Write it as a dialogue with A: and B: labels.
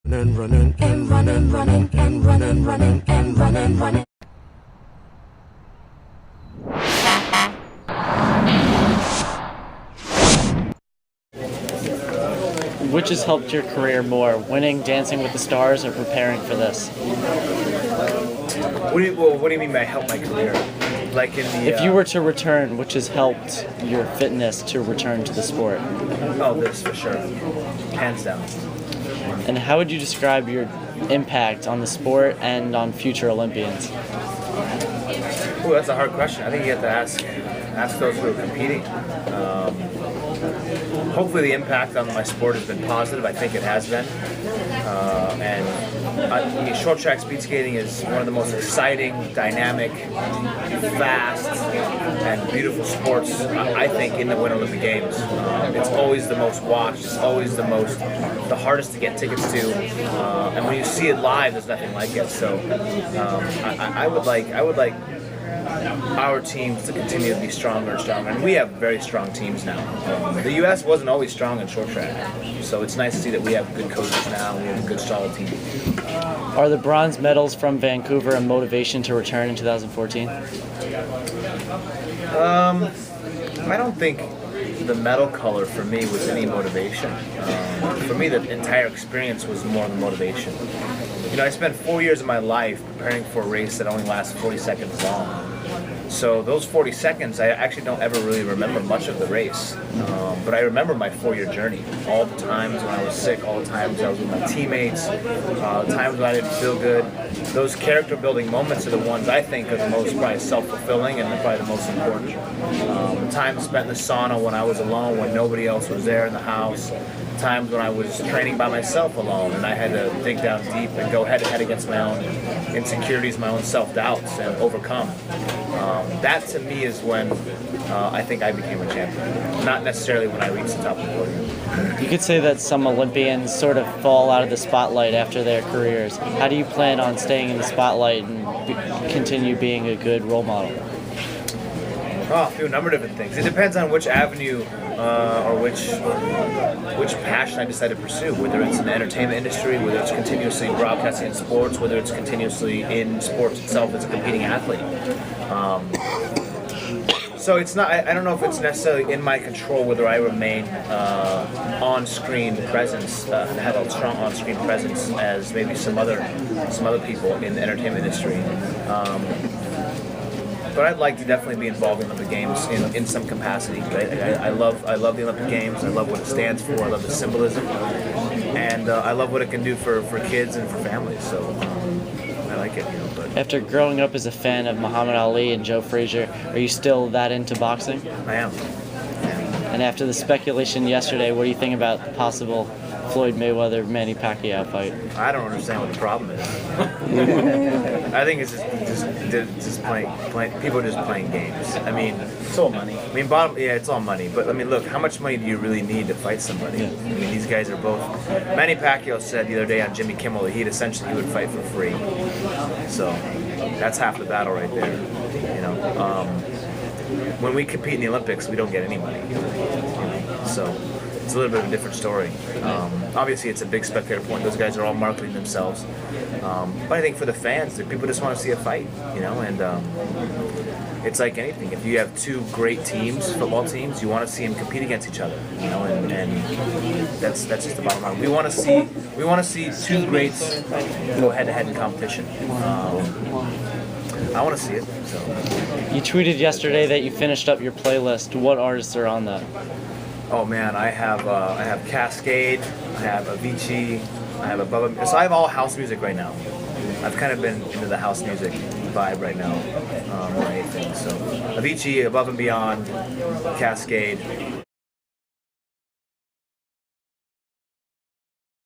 A: And running and running, running and running, running and running, running.
B: Which has helped your career more, winning Dancing with the Stars or preparing for this?
C: What do you mean by help my career? Like in the
B: If you were to return, which has helped your fitness to return to the sport?
C: oh, this for sure, hands down.
B: And how would you describe your impact on the sport and on future Olympians?
C: Ooh, that's a hard question. I think you have to ask those who are competing. Hopefully the impact on my sport has been positive. I think it has been. Short track speed skating is one of the most exciting, dynamic, fast, and beautiful sports, I think, in the Winter Olympic Games. It's always the most watched. It's always the hardest to get tickets to. And when you see it live, there's nothing like it. So I would like our teams to continue to be stronger and stronger, and we have very strong teams now. The U.S. wasn't always strong in short track, so it's nice to see that we have good coaches now. We have a good, solid team.
B: Are the bronze medals from Vancouver a motivation to return in 2014?
C: I don't think the medal color for me was any motivation. For me, the entire experience was more the motivation. You know, I spent 4 years of my life preparing for a race that only lasts 40 seconds long. So those 40 seconds, I actually don't ever really remember much of the race. But I remember my 4-year journey. All the times when I was sick, all the times I was with my teammates, the times when I didn't feel good. Those character-building moments are the ones I think are the most probably self-fulfilling and probably the most important. The time spent in the sauna when I was alone, when nobody else was there in the house. Times when I was training by myself alone and I had to dig down deep and go head-to-head against my own insecurities, my own self-doubts, and overcome. That to me is when I think I became a champion, not necessarily when I reached the top of the podium.
B: You could say that some Olympians sort of fall out of the spotlight after their careers. How do you plan on staying in the spotlight and continue being a good role model?
C: Oh, through a number of different things. It depends on which avenue or which passion I decide to pursue, whether it's in the entertainment industry, whether it's continuously broadcasting in sports, whether it's continuously in sports itself as a competing athlete. So it's not. I don't know if it's necessarily in my control whether I remain on-screen presence, have a strong on-screen presence as maybe some other people in the entertainment industry. But I'd like to definitely be involved in Olympic Games in some capacity. I love the Olympic Games. I love what it stands for. I love the symbolism, and I love what it can do for kids and for families. So I like it. You know, but
B: After growing up as a fan of Muhammad Ali and Joe Frazier, are you still that into boxing?
C: I am.
B: And after the speculation yesterday, what do you think about the possible Floyd Mayweather-Manny Pacquiao fight?
C: I don't understand what the problem is. I think it's just playing. People are just playing games. I mean, it's all money. I mean, it's all money. But I mean, look, how much money do you really need to fight somebody? I mean, these guys are both. Manny Pacquiao said the other day on Jimmy Kimmel that he would fight for free. So that's half the battle right there. You know, when we compete in the Olympics, we don't get any money. So it's a little bit of a different story. Obviously, it's a big spectator point. Those guys are all marketing themselves. But I think for the fans, the people just want to see a fight, you know. And it's like anything. If you have two great teams, football teams, you want to see them compete against each other, you know. And that's just the bottom line. We want to see two greats go head-to-head in competition. I want to see it. So.
B: You tweeted yesterday that you finished up your playlist. What artists are on that?
C: Oh man, I have Cascade, I have Avicii, I have Above. So I have all house music right now. I've kind of been into the house music vibe right now, more than anything. So Avicii, Above and Beyond, Cascade.